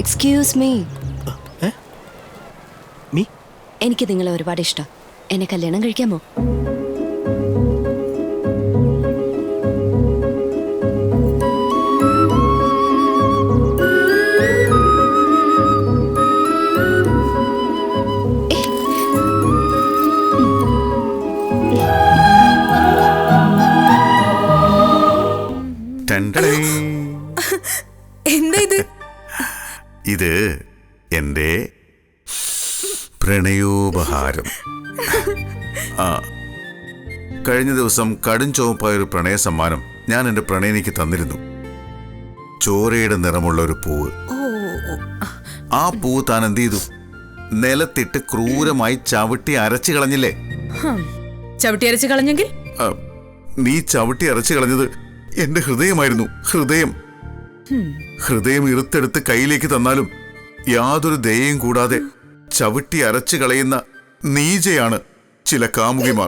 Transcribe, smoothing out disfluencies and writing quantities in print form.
Excuse me. Me? എനിക്ക് നിങ്ങളെ ഒരുപാട് ഇഷ്ടം. എന്നെ കല്യാണം കഴിക്കാമോ? എന്താ ഇത്? ഇത് എന്റെ പ്രണയോപഹാരം. കഴിഞ്ഞ ദിവസം കടും ചുവപ്പായ ഒരു പ്രണയ സമ്മാനം ഞാൻ എന്റെ പ്രണയിനിക്ക് തന്നിരുന്നു. ചോരയുടെ നിറമുള്ള ഒരു പൂവ്. ആ പൂവ് താൻ എന്ത് ചെയ്തു? നിലത്തിട്ട് ക്രൂരമായി ചവിട്ടി അരച്ചു കളഞ്ഞില്ലേ? ചവിട്ടി അരച്ച് കളഞ്ഞെങ്കിൽ? നീ ചവിട്ടി അരച്ചു കളഞ്ഞത് എന്റെ ഹൃദയമായിരുന്നു. ഹൃദയം ഇറുത്തെടുത്ത് കയ്യിലേക്ക് തന്നാലും യാതൊരു ദയയും കൂടാതെ ചവിട്ടി അരച്ചു കളയുന്ന നീചയാണ് ചില കാമുകിമാർ.